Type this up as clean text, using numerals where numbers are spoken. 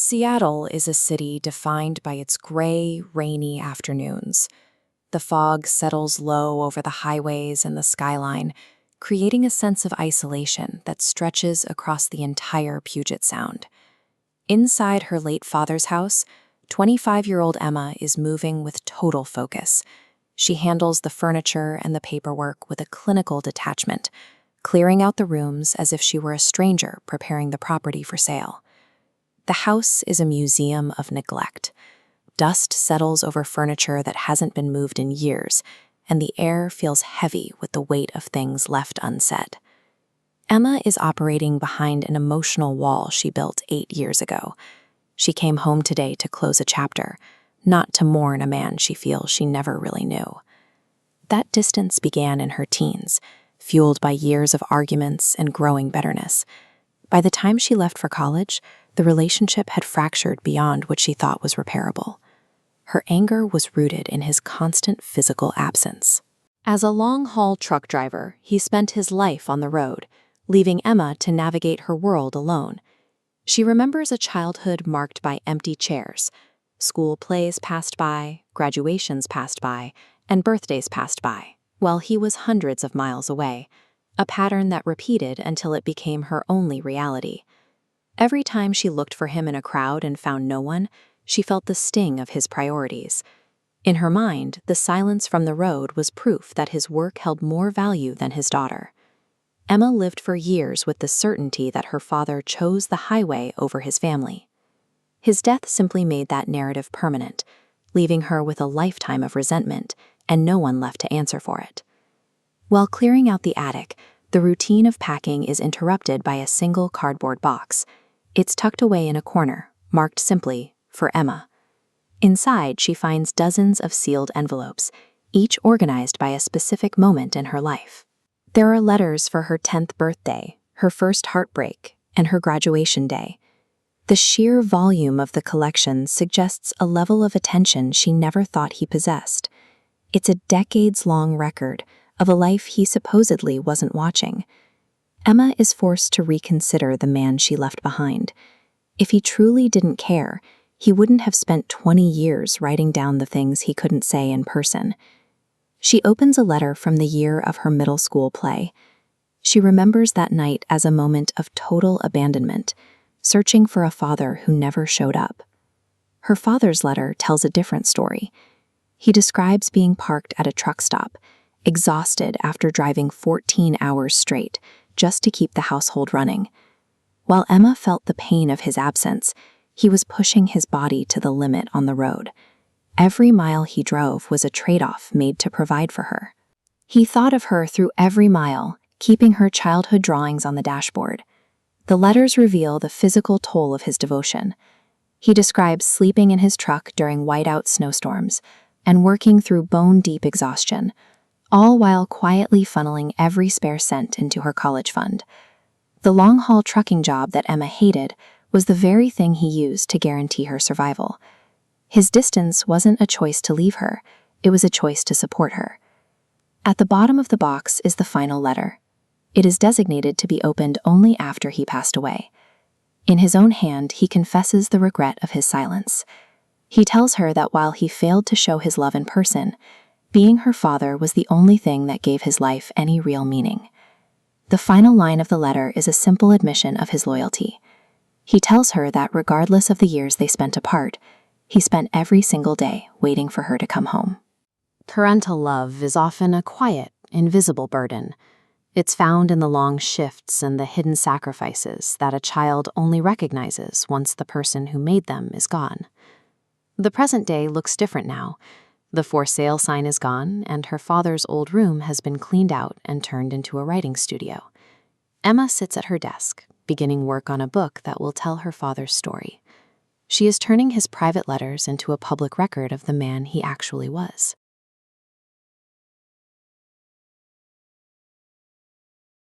Seattle is a city defined by its gray, rainy afternoons. The fog settles low over the highways and the skyline, creating a sense of isolation that stretches across the entire Puget Sound. Inside her late father's house, 25-year-old Emma is moving with total focus. She handles the furniture and the paperwork with a clinical detachment, clearing out the rooms as if she were a stranger preparing the property for sale. The house is a museum of neglect. Dust settles over furniture that hasn't been moved in years, and the air feels heavy with the weight of things left unsaid. Emma is operating behind an emotional wall she built 8 years ago. She came home today to close a chapter, not to mourn a man she feels she never really knew. That distance began in her teens, fueled by years of arguments and growing bitterness. By the time she left for college, the relationship had fractured beyond what she thought was repairable. Her anger was rooted in his constant physical absence. As a long-haul truck driver, he spent his life on the road, leaving Emma to navigate her world alone. She remembers a childhood marked by empty chairs. School plays passed by, graduations passed by, and birthdays passed by, while he was hundreds of miles away, a pattern that repeated until it became her only reality. Every time she looked for him in a crowd and found no one, she felt the sting of his priorities. In her mind, the silence from the road was proof that his work held more value than his daughter. Emma lived for years with the certainty that her father chose the highway over his family. His death simply made that narrative permanent, leaving her with a lifetime of resentment and no one left to answer for it. While clearing out the attic, the routine of packing is interrupted by a single cardboard box. It's tucked away in a corner, marked simply, "For Emma." Inside, she finds dozens of sealed envelopes, each organized by a specific moment in her life. There are letters for her 10th birthday, her first heartbreak, and her graduation day. The sheer volume of the collection suggests a level of attention she never thought he possessed. It's a decades-long record of a life he supposedly wasn't watching. Emma is forced to reconsider the man she left behind. If he truly didn't care, he wouldn't have spent 20 years writing down the things he couldn't say in person. She opens a letter from the year of her middle school play. She remembers that night as a moment of total abandonment, searching for a father who never showed up. Her father's letter tells a different story. He describes being parked at a truck stop, exhausted after driving 14 hours straight, just to keep the household running. While Emma felt the pain of his absence, he was pushing his body to the limit on the road. Every mile he drove was a trade-off made to provide for her. He thought of her through every mile, keeping her childhood drawings on the dashboard. The letters reveal the physical toll of his devotion. He describes sleeping in his truck during whiteout snowstorms and working through bone-deep exhaustion, all while quietly funneling every spare cent into her college fund. The long-haul trucking job that Emma hated was the very thing he used to guarantee her survival. His distance wasn't a choice to leave her, it was a choice to support her. At the bottom of the box is the final letter. It is designated to be opened only after he passed away. In his own hand, he confesses the regret of his silence. He tells her that while he failed to show his love in person, being her father was the only thing that gave his life any real meaning. The final line of the letter is a simple admission of his loyalty. He tells her that regardless of the years they spent apart, he spent every single day waiting for her to come home. Parental love is often a quiet, invisible burden. It's found in the long shifts and the hidden sacrifices that a child only recognizes once the person who made them is gone. The present day looks different now. The for sale sign is gone, and her father's old room has been cleaned out and turned into a writing studio. Emma sits at her desk, beginning work on a book that will tell her father's story. She is turning his private letters into a public record of the man he actually was.